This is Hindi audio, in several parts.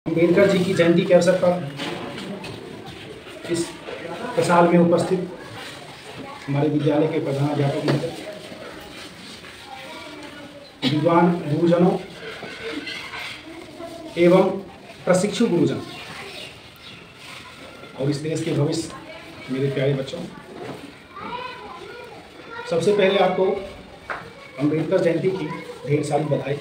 अम्बेडकर जी की जयंती के अवसर पर इस प्रसाल में उपस्थित हमारे विद्यालय के प्रधानाध्यापक महोदय, विद्वान गुरुजनों एवं प्रशिक्षु गुरुजन और इस देश के भविष्य मेरे प्यारे बच्चों, सबसे पहले आपको अम्बेडकर जयंती की ढेर सारी बधाई।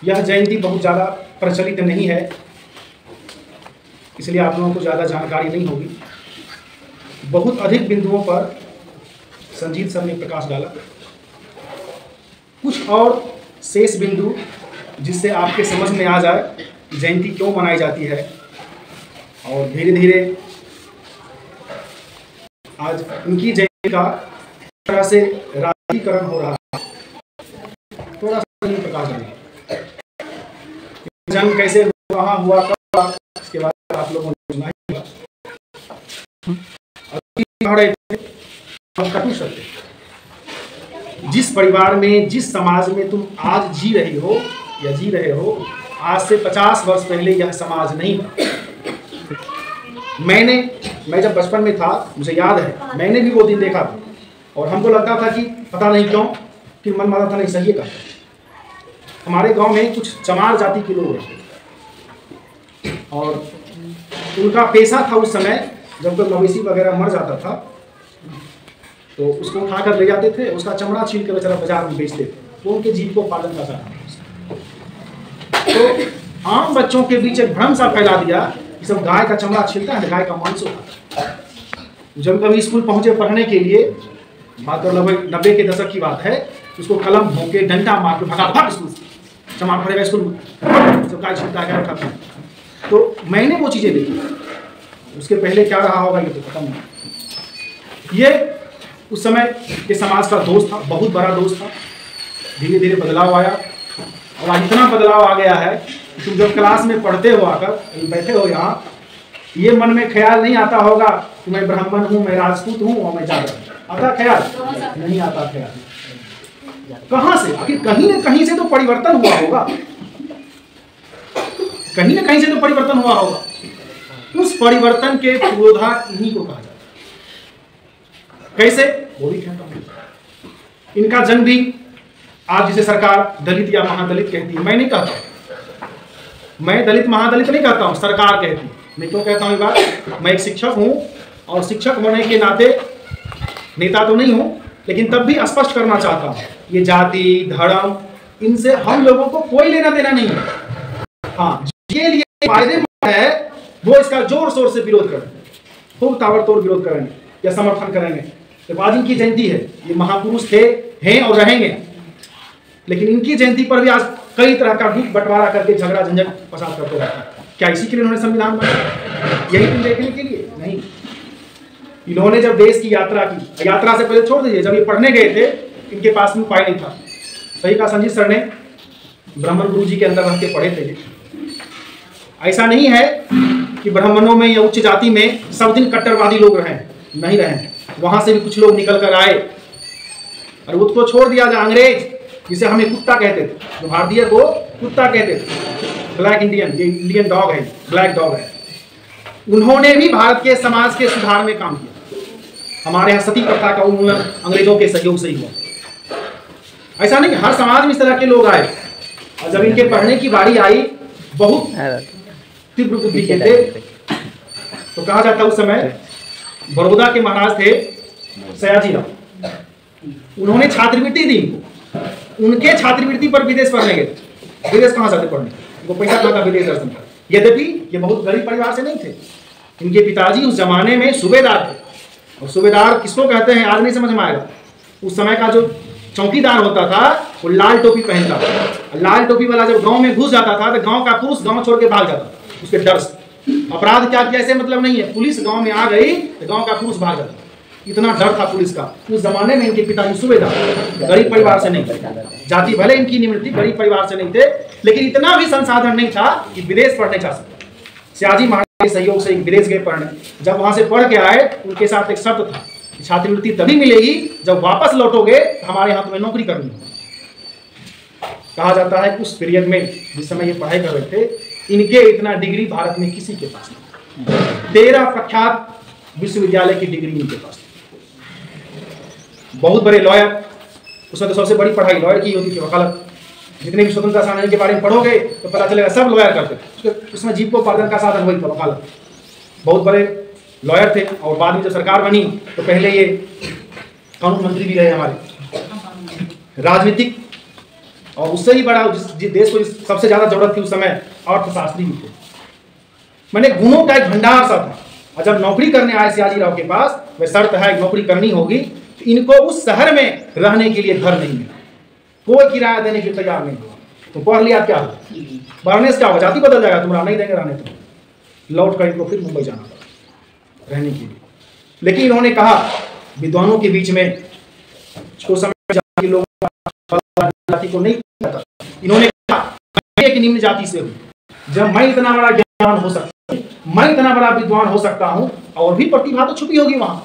यह जयंती बहुत ज़्यादा प्रचलित नहीं है, इसलिए आप लोगों को ज़्यादा जानकारी नहीं होगी। बहुत अधिक बिंदुओं पर संजीत सर ने प्रकाश डाला, कुछ और शेष बिंदु जिससे आपके समझ में आ जाए जयंती क्यों मनाई जाती है, और धीरे धीरे आज उनकी जयंती का तरह से राजनीतिकरण हो रहा है। थोड़ा सा प्रकाश डालें, जंग कैसे वहाँ हुआ, कब हुआ, इसके बाद आप लोगों ने सुना ही होगा। जिस परिवार में, जिस समाज में तुम आज जी रही हो या जी रहे हो, आज से 50 वर्ष पहले यह समाज नहीं था। मैं जब बचपन में था, मुझे याद है, मैंने भी वो दिन देखा था और हमको लगता था कि पता नहीं क्यों, फिर मन माना था नहीं सही का। हमारे गांव में कुछ चमार जाति के लोग रहते और उनका पेशा था उस समय, जब कोई मवेशी वगैरह मर जाता था तो उसको उठाकर ले जाते थे, उसका चमड़ा छील कर बेचारा बाजार में बेचते थे। वो उनके जीविकोपार्जन का साधन था। तो आम बच्चों के बीच एक भ्रम सा फैला दिया कि सब गाय का चमड़ा छीलता है, गाय का मांस होता है। जब कभी स्कूल पहुंचे पढ़ने के लिए, मात्र लगभग 90 के दशक की बात है, उसको कलम भोंके डंडा मार के भगा स्कूल से, चमार पड़ेगा स्कूल में, सब गाय छीलता है, उठाता है। तो मैंने वो चीज़ें देखी। उसके पहले क्या रहा होगा ये तो पता नहीं। ये उस समय के समाज का दोष था, बहुत बड़ा दोष था। धीरे धीरे बदलाव आया और आज इतना बदलाव आ गया है कि तुम जब क्लास में पढ़ते हो, आकर बैठे हो यहाँ, ये मन में ख्याल नहीं आता होगा कि मैं ब्राह्मण हूँ, मैं राजपूत हूँ और मैं जाट। आता ख्याल? नहीं आता ख्याल। कहाँ से? आखिर कहीं न कहीं से तो परिवर्तन हुआ होगा, कहीं न कहीं से तो परिवर्तन हुआ होगा। उस परिवर्तन के पुरोधा इन्हीं को कहा जाता है। कैसे? वो भी कहता हूं। इनका जन्म भी आज जिसे सरकार दलित या महादलित कहती है, मैं नहीं कहता, मैं दलित महादलित नहीं कहता हूं, सरकार कहती है। मैं क्यों कहता हूं ये बात? मैं एक शिक्षक हूं और शिक्षक होने के नाते नेता तो नहीं हूं, लेकिन तब भी स्पष्ट करना चाहता हूं, ये जाति धर्म इनसे हम लोगों को कोई लेना देना नहीं है। हाँ, ये लिए फायदेमंद है वो इसका जोर शोर से विरोध करें, खूब ताबड़तोड़ विरोध करेंगे या समर्थन करेंगे। तो आज इनकी जयंती है, ये महापुरुष थे, हैं और रहेंगे, लेकिन इनकी जयंती पर भी आज कई तरह का दुख बंटवारा करके झगड़ा झंझट फसाद करते रहता है। क्या इसी के लिए उन्होंने संविधान बनाया? यही तुम देखने के लिए? नहीं। इन्होंने जब देश की यात्रा की, यात्रा से पहले छोड़ दीजिए, जब ये पढ़ने गए थे इनके पास में उपाय नहीं था। सही कहा संजीत सर ने, ब्राह्मण गुरु जी के अंदर रह के पढ़े थे। ऐसा नहीं है कि ब्राह्मणों में या उच्च जाति में सब दिन कट्टरवादी लोग रहे, नहीं रहे। वहां से भी कुछ लोग निकल कर आए और उसको छोड़ दिया जाए अंग्रेज, जिसे हमें कुत्ता कहते थे, जो भारतीय को कुत्ता कहते थे, ब्लैक इंडियन, ये इंडियन डॉग है, ब्लैक डॉग है। उन्होंने भी भारत के समाज के सुधार में काम किया। हमारे यहाँ सती प्रथा का उन्मूलन अंग्रेजों के सहयोग से ही हुआ। ऐसा नहीं, हर समाज में इस तरह के लोग आए और जब इनके पढ़ने की बारी आई, बहुत तीव्र बुद्धि के थे। तो कहा जाता उस समय बड़ौदा के महाराज थे सयाजी राव, उन्होंने छात्रवृत्ति दी इनको। उनके छात्रवृत्ति पर विदेश पढ़ने गए। विदेश कहाँ जाते पढ़ने? उनको पैसा कहाँ था विदेश दर्शन का? यद्यपि ये बहुत गरीब परिवार से नहीं थे। इनके पिताजी उस जमाने में सूबेदार थे, और सूबेदार किसको कहते हैं आज नहीं समझ में आएगा। उस समय का जो चौकीदार होता था वो लाल टोपी पहनता था। लाल टोपी वाला जब गांव में घुस जाता था तो गांव का पुरुष गांव छोड़ के भाग जाता था उसके डर से। अपराध क्या किया ऐसे मतलब नहीं है, पुलिस गांव में आ गई तो गांव का पुरुष भाग जाता। इतना डर था पुलिस का उस जमाने में। इनके पिताजी सूबेदार, गरीब परिवार से नहीं थे, जाति भले इनकी निम्न थी, गरीब परिवार से नहीं थे, लेकिन इतना भी संसाधन नहीं था कि विदेश पढ़ने जा सकते। सयाजी महाराज के सहयोग से विदेश गए पढ़ने। जब वहां से पढ़ के आए, उनके साथ एक शर्त था, छात्रवृत्ति तभी मिलेगी जब वापस लौटोगे हमारे यहाँ तुम्हें नौकरी करनी। कहा जाता है कि उस पीरियड में जिस समय ये पढ़ाई कर रहे थे, इनके इतना डिग्री भारत में किसी के पास नहीं। 13 प्रख्यात विश्वविद्यालय की डिग्री इनके पास। बहुत बड़े लॉयर, उसमें तो सबसे बड़ी पढ़ाई लॉयर की होती थी, वकालत। जितने भी स्वतंत्रता सेनानी के बारे में पढ़ोगे तो पता चलेगा सब लॉयर करते थे। उसमें जीविकोपार्जन का साधन वही था, वकालत। बहुत बड़े लॉयर थे और बाद में जब सरकार बनी तो पहले ये कानून मंत्री भी रहे हमारे, राजनीतिक, और उससे ही बड़ा जिस देश को सबसे ज्यादा जरूरत थी उस समय अर्थशास्त्री भी थे। मैंने गुणों का एक भंडार सा था। और जब नौकरी करने आए सियाजी राव के पास, वह शर्त है नौकरी करनी होगी, तो इनको उस शहर में रहने के लिए घर नहीं मिला, कोई किराया देने के लिए तैयार नहीं हुआ। तो पढ़ लिया क्या होगा, बढ़ने से क्या होगा, जाति बदल जाएगा, तुम्हारा नहीं देंगे रहने, तो लौट कर इनको फिर मुंबई जाना पड़ा रहने के लिए। लेकिन इन्होंने कहा विद्वानों के बीच में उस समय के लोगों जाति को नहीं पता, इन्होंने कहा मैं एक निम्न जाति से हूं, जब मैं इतना बड़ा ज्ञान हो सकता हूं, मैं इतना बड़ा विद्वान हो सकता हूं, और भी प्रतिभा तो छुपी होगी वहां,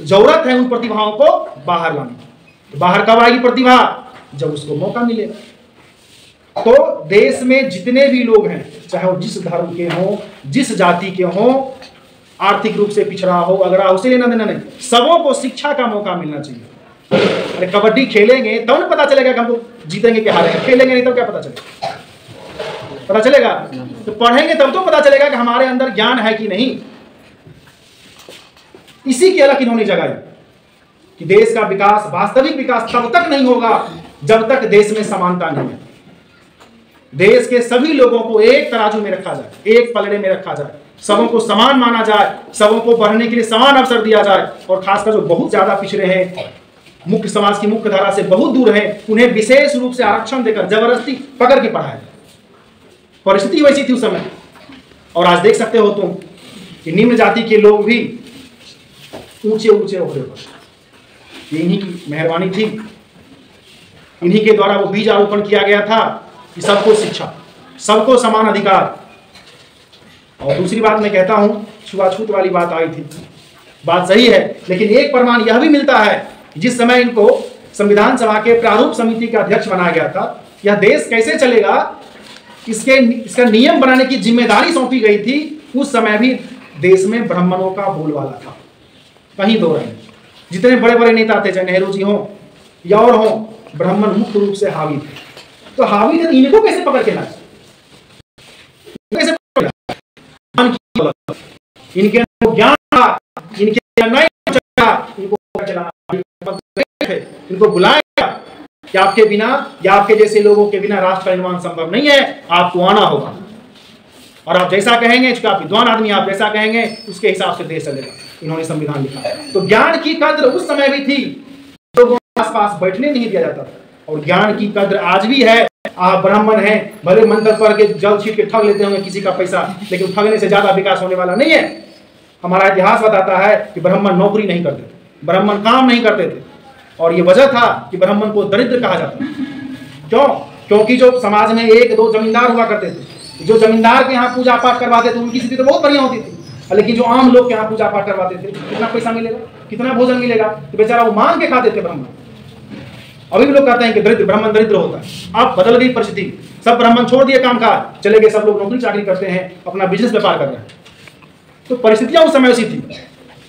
जरूरत है उन प्रतिभाओं को बाहर लाने की। बाहर कब आएगी प्रतिभा, जब उसको मौका मिलेगा। तो देश में जितने भी लोग हैं, चाहे वो जिस धर्म के हों, जिस जाति के हों, आर्थिक रूप से पिछड़ा हो, अगड़ा, उसे लेना देना नहीं, सबों को शिक्षा का मौका मिलना चाहिए। अरे कबड्डी खेलेंगे तब ना पता चलेगा कि हम लोग जीतेंगे क्या हारेंगे, खेलेंगे नहीं तब क्या पता चलेगा, पता चलेगा। तो पढ़ेंगे तब तो पता चलेगा कि हमारे अंदर ज्ञान है कि नहीं। इसी की अलग इन्होंने जगाई कि देश का विकास, वास्तविक विकास तब तक नहीं होगा जब तक देश में समानता नहीं है। देश के सभी लोगों को एक तराजू में रखा जाए, एक पलड़े में रखा जाए, सबों को समान माना जाए, सबों को बढ़ने के लिए समान अवसर दिया जाए। और खासकर जो बहुत ज्यादा पिछड़े हैं, मुख्य समाज की मुख्य धारा से बहुत दूर हैं, उन्हें विशेष रूप से आरक्षण देकर जबरदस्ती पकड़ के पढ़ाया जाए। परिस्थिति वैसी थी उस समय। और आज देख सकते हो तुम कि निम्न जाति के लोग भी ऊंचे ऊंचे ओहदे पर, इन्हीं की मेहरबानी थी, इन्हीं के द्वारा वो बीज आरोपण किया गया था कि सबको शिक्षा, सबको समान अधिकार। और दूसरी बात मैं कहता हूं, छुआछूत वाली बात आई थी, बात सही है, लेकिन एक प्रमाण यह भी मिलता है, जिस समय इनको संविधान सभा के प्रारूप समिति का अध्यक्ष बनाया गया था, यह देश कैसे चलेगा इसका नियम बनाने की जिम्मेदारी सौंपी गई थी, उस समय भी देश में ब्राह्मणों का बोलबाला था, कहीं दो नहीं। जितने बड़े बड़े नेता थे, चाहे नेहरू जी हों या और हों, ब्राह्मण मुख्य रूप से हावी थे। तो हावी थे, इनको कैसे पकड़ के लाए, कैसे पकड़ इनके ज्ञान था, इनके इनको बुलाया कि आपके बिना या आपके जैसे लोगों के बिना राष्ट्र का निर्माण संभव नहीं है, आपको आना होगा, और आप जैसा कहेंगे, चूंकि आप विद्वान आदमी, आप जैसा कहेंगे उसके हिसाब से देश चलेगा। इन्होंने संविधान लिखा। तो ज्ञान की कद्र उस समय भी थी, लोगों के आसपास बैठने नहीं दिया जाता था, और ज्ञान की कद्र आज भी है। आप ब्राह्मण हैं, भले मंत्र पढ़ के जल छीट के ठग लेते होंगे किसी का पैसा, लेकिन ठगने से ज्यादा विकास होने वाला नहीं है। हमारा इतिहास बताता है कि ब्राह्मण नौकरी नहीं करते थे, ब्राह्मण काम नहीं करते थे, और ये वजह था कि ब्राह्मण को दरिद्र कहा जाता। क्यों? क्योंकि जो समाज में एक दो जमींदार हुआ करते थे, जो जमींदार के यहाँ पूजा पाठ करवाते थे उनकी स्थिति तो बहुत बढ़िया होती थी, लेकिन जो आम लोग के यहाँ पूजा पाठ करवाते थे, कितना पैसा मिलेगा, कितना भोजन मिलेगा, तो बेचारा वो मांग के खाते थे ब्राह्मण। अभी भी लोग कहते हैं कि दरिद्र ब्राह्मण दरिद्र होता है। अब बदल गई परिस्थिति, सब ब्राह्मण छोड़ दिए काम काज, चले गए, सब लोग नौकरी चाकरी करते हैं, अपना बिजनेस व्यापार कर रहे हैं। तो परिस्थितियां उस समय उसी थी,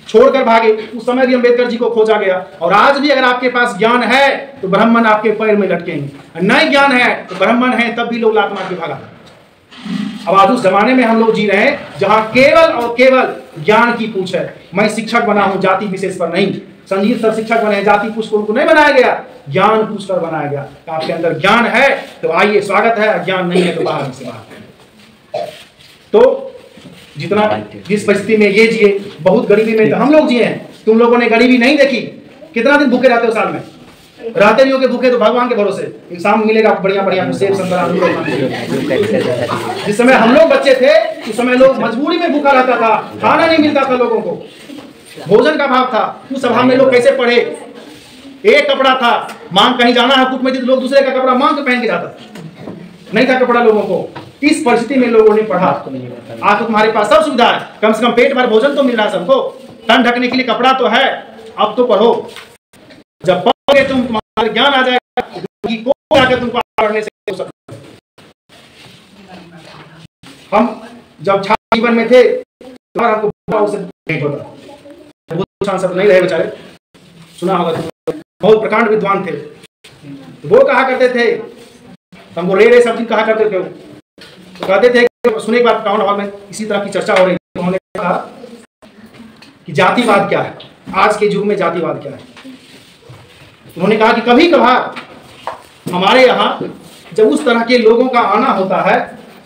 छोड़कर भागे। उस समय भी अम्बेडकर जी को खोजा गया। और आज भी अगर आपके पास ज्ञान है तो ब्राह्मण आपके पैर में लटकेंगे, नहीं ज्ञान है तो ब्राह्मण है तब भी लोग लात मार के भागा। अब आज उस जमाने में हम लोग जी रहे हैं जहां केवल और केवल ज्ञान की पूछ है। मैं शिक्षक बना हूं जाति विशेष पर नहीं, संजीव सर शिक्षक बने, जाति पूछ को उनको नहीं बनाया गया, ज्ञान पूछ कर बनाया गया। आपके अंदर ज्ञान है तो आइए, स्वागत है, ज्ञान नहीं है तो बाहर से बाहर। तो जितना जिस परिस्थिति में ये जिए, बहुत गरीबी में तो हम लोग जिए हैं, तुम लोगों ने गरीबी नहीं देखी। कितना दिन भूखे रहते हो साल में, रहते भी हो के भूखे तो भगवान के भरोसे, एग्जाम मिलेगा बढ़िया बढ़िया सेब संतरा। जिस समय हम लोग बच्चे थे उस समय लोग मजबूरी में भूखा रहता था, खाना नहीं मिलता था, लोगों को भोजन का अभाव था। उस अभाव में लोग कैसे पढ़े? एक कपड़ा था, मांग कहीं जाना है कुट में लोग दूसरे का कपड़ा मांग के पहन के जाता, नहीं था कपड़ा लोगों को। इस परिस्थिति में लोगों ने पढ़ा। आज तो तुम्हारे पास सब सुविधा है, कम से कम पेट भर भोजन तो मिल रहा है सबको, तन ढकने के लिए कपड़ा तो है, अब तो पढ़ो। जब पढ़ोगे तुम, तुम्हारा ज्ञान आ जाएगा कि कौन आके तुमको पढ़ने से। हम जब छात्र जीवन में थे तो हमको उसे भेंट होता, वो सांसद नहीं रहे बेचारे, सुना होगा, बहुत प्रकांड विद्वान थे, वो कहा करते थे, हमको रे सब्जी कहा करते थे, तो कहते थे, सुने एक बार टाउन हॉल में इसी तरह की चर्चा हो रही, उन्होंने कहा कि जातिवाद क्या है, आज के युग में जातिवाद क्या है। उन्होंने कहा कि कभी कभार हमारे यहाँ जब उस तरह के लोगों का आना होता है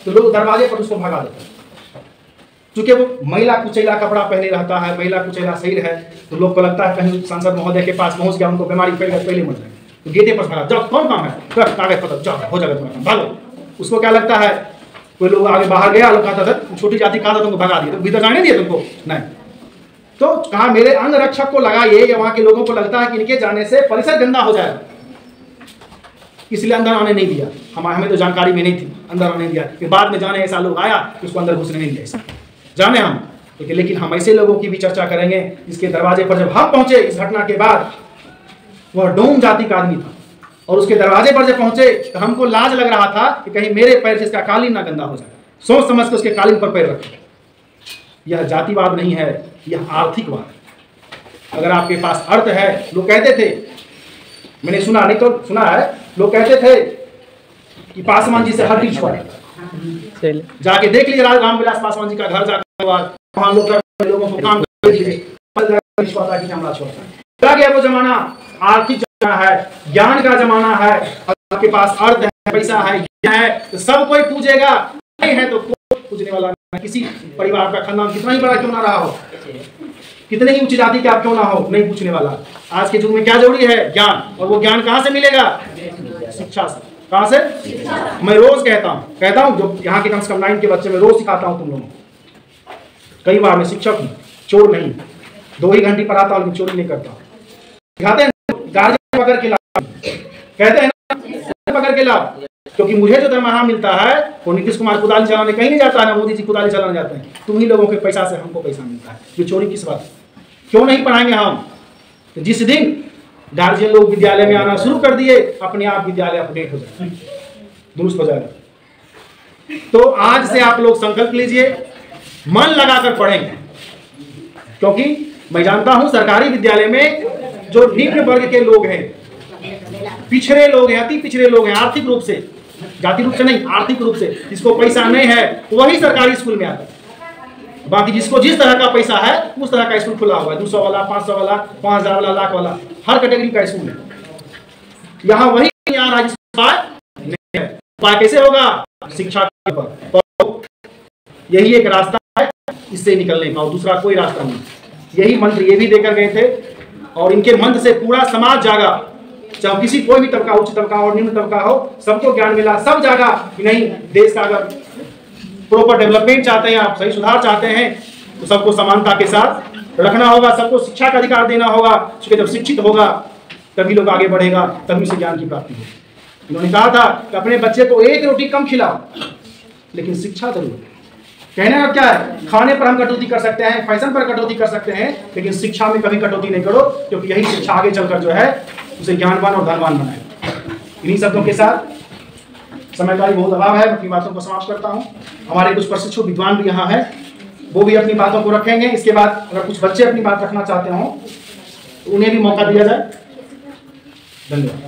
तो लोग दरवाजे पर उसको भगा देते हैं, क्योंकि वो महिला कुचैला कपड़ा पहने रहता है, महिला कुचैला शरीर है, तो लोग को लगता है कहीं सांसद महोदय के पास पहुंच गया, उनको बीमारी फैल गई, पहले मर जाए, तो गेटे पर भगा, जाओ कौन काम है, कर कागज पत्र, जाओ हो जाएगा तुम्हारा काम, भागो। उसको क्या लगता है, कोई लोग आगे बाहर गया, लोग कहता था छोटी जाति कहा था तुमको भगा दिया, तो भीतर जाने दिया तुमको नहीं, तो कहा मेरे अंग रक्षक को लगाइए, या वहां के लोगों को लगता है कि इनके जाने से परिसर गंदा हो जाएगा, इसलिए अंदर आने नहीं दिया। हमें तो जानकारी में नहीं थी, अंदर आने नहीं दिया, फिर बाद में जाने ऐसा लोग आया कि उसको अंदर घुसने नहीं दिया, जाने हम, लेकिन हम ऐसे लोगों की भी चर्चा करेंगे जिसके दरवाजे पर जब हम पहुंचे इस घटना के बाद, वह डोम जाति का आदमी था, और उसके दरवाजे पर जब पहुंचे तो हमको लाज लग रहा था कि कहीं मेरे पैर से इसका कालीन ना गंदा हो जाए, सोच समझ के उसके कालीन पर पैर रखे। यह जातिवाद नहीं है, यह आर्थिकवाद है। अगर आपके पास अर्थ है, लोग कहते थे, मैंने सुना नहीं तो सुना है, लोग कहते थे कि पासवान जी से हड्डी छुआ, जाके देख लीजिए रामविलास पासवान जी का घर जाकर, वहां लोगों को काम छुआ गया। वो जमाना आर्थिक जमाना है, ज्ञान का जमाना है, आपके पास अर्थ है, पैसा है, ज्ञान है, तो सब कोई पूजेगा, नहीं है तो कोई पूजने वाला नहीं। किसी परिवार का खानदान कितना ही बड़ा क्यों ना रहा हो, कितने ही उच्च जाति के आप क्यों ना हो, नहीं पूछने वाला। आज के युग में क्या जरूरी है, ज्ञान, और वो ज्ञान कहाँ से मिलेगा, शिक्षा से। कहाँ से? मैं रोज कहता हूँ जो यहाँ के कम से कम 9 के बच्चे में रोज सिखाता हूँ तुम लोगों को। कई बार मैं शिक्षक हूँ, चोर नहीं, 2 ही घंटे पढ़ाता हूँ, लेकिन चोरी नहीं करता। सिखाते हैं गार्जियन पकड़ के लाओ, कहते हैं ना पकड़ के लाओ, क्योंकि मुझे जो दरमाहा मिलता है वो नीतीश कुमार कुदाली चलाने कहीं नहीं जाता है, ना मोदी जी कुदाली चलाने जाते हैं, तुम ही लोगों के पैसा से हमको पैसा मिलता है। ये चोरी किस बात, क्यों नहीं पढ़ाएंगे हम? तो जिस दिन गार्जियन लोग विद्यालय में आना शुरू कर दिए, अपने आप विद्यालय अपडेट हो जाएगा, दुरुस्त हो जाएगा। तो आज से आप लोग संकल्प लीजिए, मन लगाकर पढ़ेंगे, क्योंकि मैं जानता हूं सरकारी विद्यालय में जो निम्न वर्ग के लोग हैं, पिछड़े लोग हैं, अति पिछड़े लोग हैं, आर्थिक रूप से, जाति रूप से नहीं, आर्थिक रूप से, जिसको पैसा नहीं है वही सरकारी स्कूल में आता है। बाकी जिसको जिस तरह का पैसा है उस तरह का स्कूल खुला हुआ है, 200 वाला, 500 वाला, 5000 वाला, लाख वाला, हर कैटेगरी का स्कूल है। यहाँ वही नहीं आ रहा जिसको नहीं है। उपाय कैसे होगा? शिक्षा के पर। तो यही एक रास्ता है इससे निकलने का, और दूसरा कोई रास्ता नहीं। यही मंत्र ये भी देकर गए थे, और इनके मंत्र से पूरा समाज जागा, चाहे किसी कोई भी तबका, उच्च तबका और निम्न तबका हो, सबको ज्ञान मिला, सब जागा कि नहीं, देश का अगर प्रॉपर डेवलपमेंट चाहते हैं, आप सही सुधार चाहते हैं, तो सबको समानता के साथ रखना होगा, सबको शिक्षा का अधिकार देना होगा, क्योंकि जब शिक्षित होगा तभी लोग आगे बढ़ेगा, तभी से ज्ञान की प्राप्ति होगी। इन्होंने कहा था कि अपने बच्चे को 1 रोटी कम खिलाओ, लेकिन शिक्षा जरूर। कहने का क्या है, खाने पर हम कटौती कर सकते हैं, फैशन पर कटौती कर सकते हैं, लेकिन शिक्षा में कभी कटौती नहीं करो, क्योंकि यही शिक्षा आगे चलकर जो है उसे ज्ञानवान और धनवान बनाएगा। इन्हीं शब्दों के साथ, समय का भी बहुत अभाव है, अपनी बातों को समाप्त करता हूँ। हमारे कुछ प्रशिक्षु विद्वान भी यहाँ हैं, वो भी अपनी बातों को रखेंगे। इसके बाद अगर कुछ बच्चे अपनी बात रखना चाहते हो तो उन्हें भी मौका दिया जाए। धन्यवाद।